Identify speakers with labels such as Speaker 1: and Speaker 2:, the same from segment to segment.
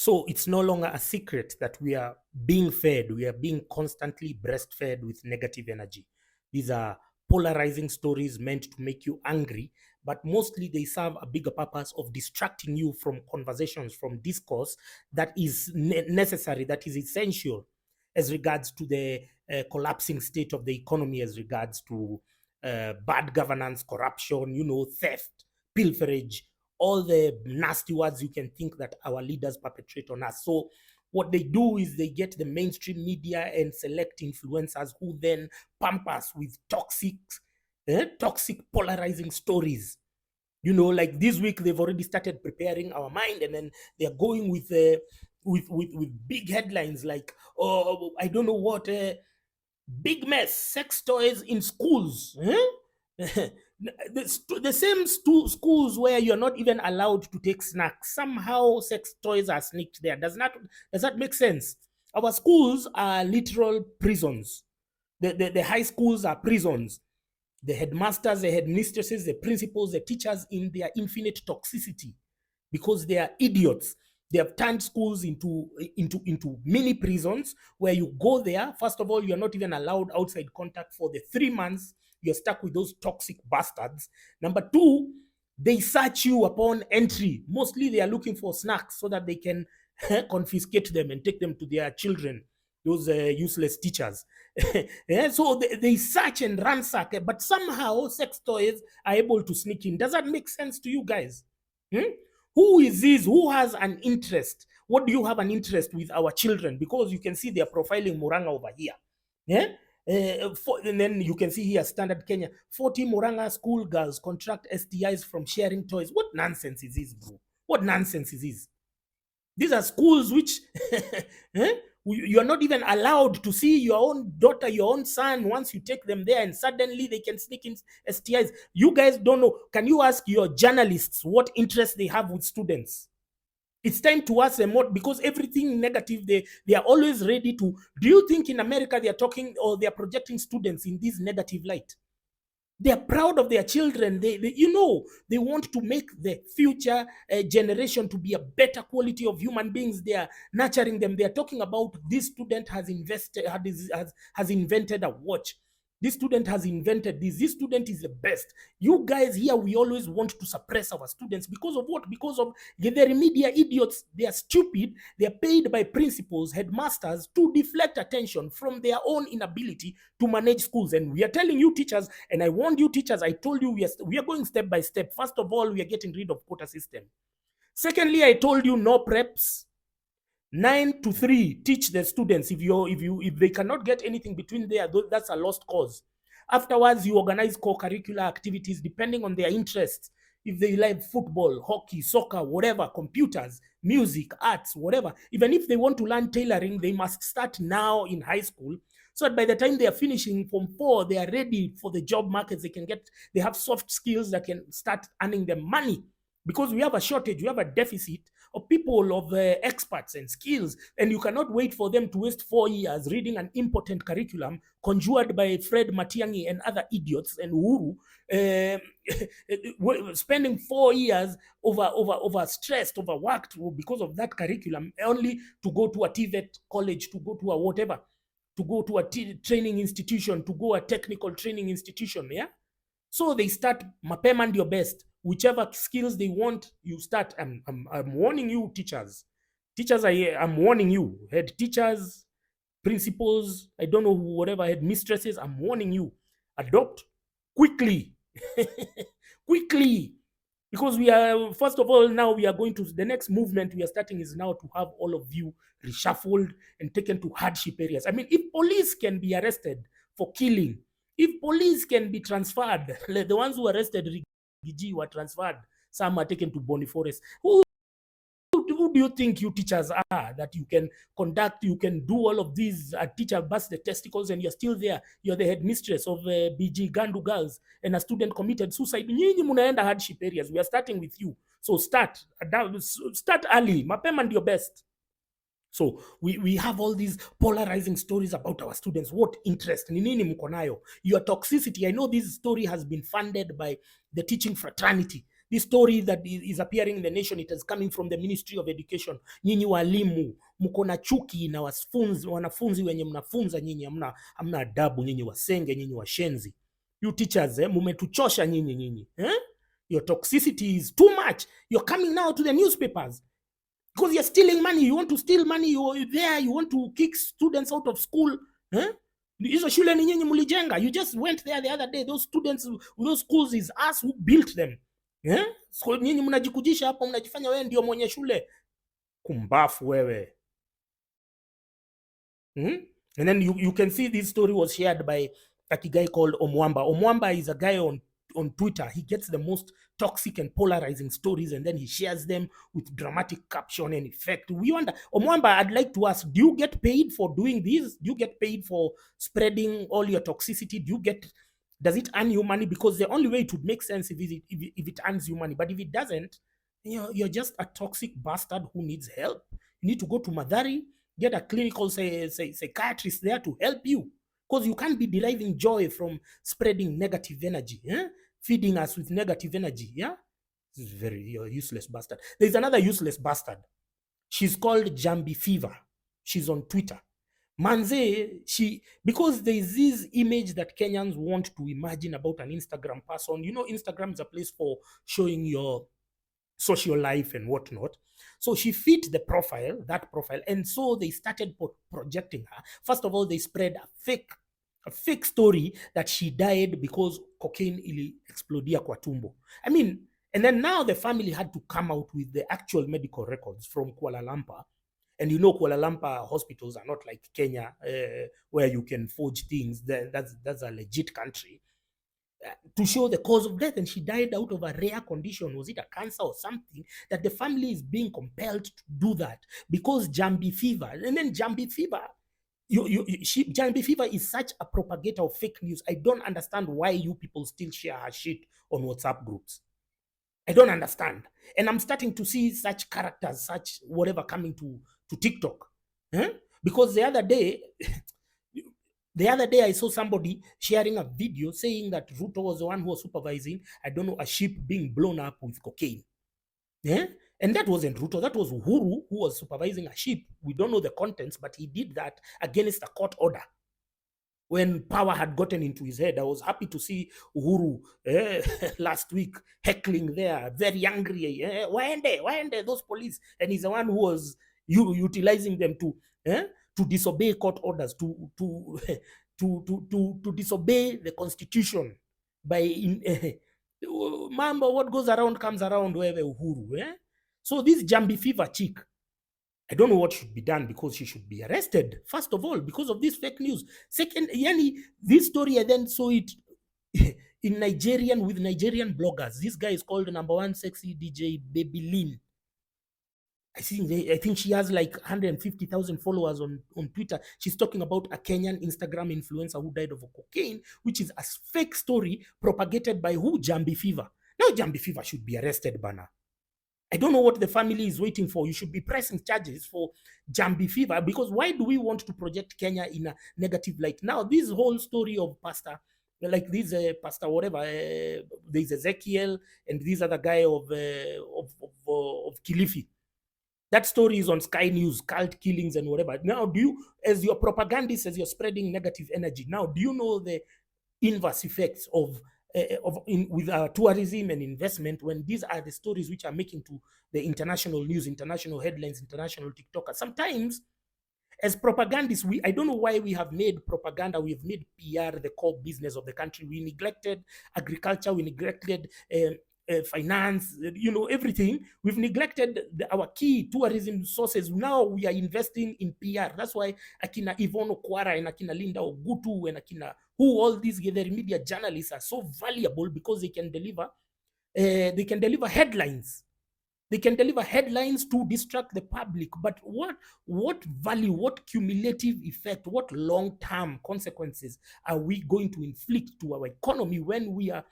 Speaker 1: So it's no longer a secret that we are being fed, we are being constantly breastfed with negative energy. These are polarizing stories meant to make you angry, but mostly they serve a bigger purpose of distracting you from conversations, from discourse that is necessary, that is essential as regards to the collapsing state of the economy, as regards to bad governance, corruption, theft, pilferage, all the nasty words you can think that our leaders perpetrate on us. So what they do is they get the mainstream media and select influencers who then pump us with toxic polarizing stories. Like this week they've already started preparing our mind, and then they're going with big headlines like, oh, I don't know what, big mess, sex toys in schools. The same schools where you're not even allowed to take snacks, somehow sex toys are sneaked there. Does that make sense? Our schools are literal prisons. The high schools are prisons. The headmasters, the headmistresses, the principals, the teachers, in their infinite toxicity, because they are idiots. They have turned schools into mini prisons where you go there. First of all, you're not even allowed outside contact for the 3 months. You're stuck with those toxic bastards. Number two, they search you upon entry. Mostly they are looking for snacks so that they can confiscate them and take them to their children, those useless teachers. Yeah, so they search and ransack, but somehow sex toys are able to sneak in. Does that make sense to you guys? Hmm? Who is this? Who has an interest? What do you have an interest with our children? Because you can see they're profiling Muranga over here. Yeah? And then you can see here, Standard Kenya, 40 Muranga schoolgirls contract STIs from sharing toys. What nonsense is this, bro? What nonsense is this? These are schools which you are not even allowed to see your own daughter, your own son. Once you take them there, and suddenly they can sneak in STIs. You guys don't know. Can you ask your journalists what interest they have with students? It's time to ask them what, because everything negative, they are always ready to. Do you think in America they are talking, or they are projecting students in this negative light? They are proud of their children. They want to make the future generation to be a better quality of human beings. They are nurturing them. They are talking about, this student has invented a watch. This student has invented this. This student is the best. You guys here, we always want to suppress our students because of what? Because of they're media idiots. They are stupid. They are paid by principals, headmasters to deflect attention from their own inability to manage schools. And we are telling you teachers, and I warned you teachers, I told you we are going step by step. First of all, we are getting rid of quota system. Secondly, I told you no preps. 9 to 3, teach the students. If they cannot get anything between there, that's a lost cause. Afterwards, you organize co-curricular activities depending on their interests. If they like football, hockey, soccer, whatever, computers, music, arts, whatever. Even if they want to learn tailoring, they must start now in high school, so that by the time they are finishing Form 4, they are ready for the job markets. They have soft skills that can start earning them money. Because we have a shortage, we have a deficit of people, of experts and skills, and you cannot wait for them to waste 4 years reading an impotent curriculum conjured by Fred Matiang'i and other idiots and Uhuru, spending 4 years over stressed, overworked because of that curriculum, only to go to a TVET college, to go to a whatever, to go to a training institution, to go a technical training institution, yeah? So they start mapema ndio best. Whichever skills they want, you start. I'm warning you, teachers. Teachers, I'm warning you. Head teachers, principals, I don't know, whatever, head mistresses, I'm warning you. Adopt quickly. Quickly. Because we are, first of all, now we are going to, the next movement we are starting is now to have all of you reshuffled and taken to hardship areas. I mean, if police can be arrested for killing, if police can be transferred, like the ones who arrested Rigiji were transferred, some are taken to Boni Forest. Who do you think you teachers are, that you can conduct, you can do all of these? A teacher busts the testicles and you're still there. You're the headmistress of BG Gandu girls, and a student committed suicide. Nyinyi munaenda hardship areas. We are starting with you. So start early. Mapema ndio best. So we have all these polarizing stories about our students. What interest? Ni nini mko nayo? Your toxicity. I know this story has been funded by the teaching fraternity. This story that is appearing in the nation, it is coming from the Ministry of Education. Nyinyi walimu mko na chuki na wanafunzi wenye mnafunza nyinyi, hamna adabu nyinyi, wasenge nyinyi, washenzi. You teachers, mumetuchosha nyinyi. Your toxicity is too much. You're coming now to the newspapers because you're stealing money. You want to steal money. You're there. You want to kick students out of school. Hizo shule ni nyinyi mlijenga. You just went there the other day. Those students, those schools is us who built them. So nyinyi mnajikujisha hapo, mnajifanya wewe ndio mwenye shule. Kumbafu wewe. And then you can see this story was shared by a guy called Omwamba. Omwamba is a guy on Twitter. He gets the most toxic and polarizing stories, and then he shares them with dramatic caption and effect. We wonder, Omwamba, I'd like to ask, do you get paid for doing this? Do you get paid for spreading all your toxicity? Does it earn you money? Because the only way it would make sense if it earns you money. But if it doesn't, you're just a toxic bastard who needs help. You need to go to Madari, get a clinical psychiatrist there to help you. Because you can't be deriving joy from spreading negative energy, feeding us with negative energy. This is you're a useless bastard. There's another useless bastard. She's called Jambi Fever. She's on Twitter. Manze, because there is this image that Kenyans want to imagine about an Instagram person. You know, Instagram is a place for showing your social life and whatnot. So she fit that profile, and so they started projecting her. First of all, they spread a fake story that she died because cocaine ili explodia kwa tumbo. I mean, and then now the family had to come out with the actual medical records from Kuala Lumpur. And you know, Kuala Lumpur hospitals are not like Kenya, where you can forge things. That's a legit country. To show the cause of death, and she died out of a rare condition. Was it a cancer or something? That the family is being compelled to do that because Jambi Fever. And then Jambi Fever, Jambi Fever is such a propagator of fake news. I don't understand why you people still share her shit on WhatsApp groups. I don't understand. And I'm starting to see such characters, such whatever coming to TikTok. Because the other day I saw somebody sharing a video saying that Ruto was the one who was supervising, I don't know, a ship being blown up with cocaine. And that wasn't Ruto, that was Uhuru who was supervising a ship. We don't know the contents, but he did that against a court order. When power had gotten into his head, I was happy to see Uhuru last week heckling there, very angry. Waende, those police. And he's the one who was utilizing them to disobey court orders, to disobey the constitution by Mambo, what goes around comes around, wherever Uhuru. So this Jambi Fever chick, I don't know what should be done, because she should be arrested, first of all, because of this fake news. Second, this story, I then saw it in Nigerian with Nigerian bloggers. This guy is called #1 sexy DJ Baby Lynn. I think she has like 150,000 followers on Twitter. She's talking about a Kenyan Instagram influencer who died of cocaine, which is a fake story propagated by who? Jambi Fever. Now Jambi Fever should be arrested, Bana. I don't know what the family is waiting for. You should be pressing charges for Jambi Fever, because why do we want to project Kenya in a negative light? Now, this whole story of Pastor, like this Pastor whatever, there's Ezekiel and this other guy of Kilifi. That story is on Sky News, cult killings and whatever. Now, as your propagandist, as you're spreading negative energy, now, do you know the inverse effects with tourism and investment, when these are the stories which are making to the international news, international headlines, international TikTokers? Sometimes, as propagandists, I don't know why we have made propaganda, we have made PR the core business of the country. We neglected agriculture, we neglected finance, everything. We've neglected our key tourism sources. Now we are investing in PR. That's why Akina Yvonne Okwara and Akina Linda Ogutu and Akina, all these media journalists are so valuable, because they can deliver headlines. They can deliver headlines to distract the public. But what value, what cumulative effect, what long-term consequences are we going to inflict to our economy when we are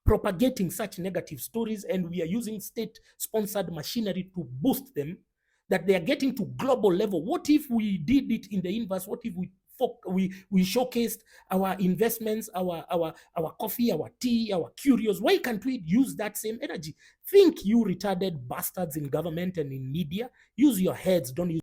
Speaker 1: propagating such negative stories, and we are using state-sponsored machinery to boost them, that they are getting to global level? What if we did it in the inverse? What if we we showcased our investments, our coffee, our tea, our curios. Why can't we use that same energy? Think, you retarded bastards in government and in media. Use your heads, don't use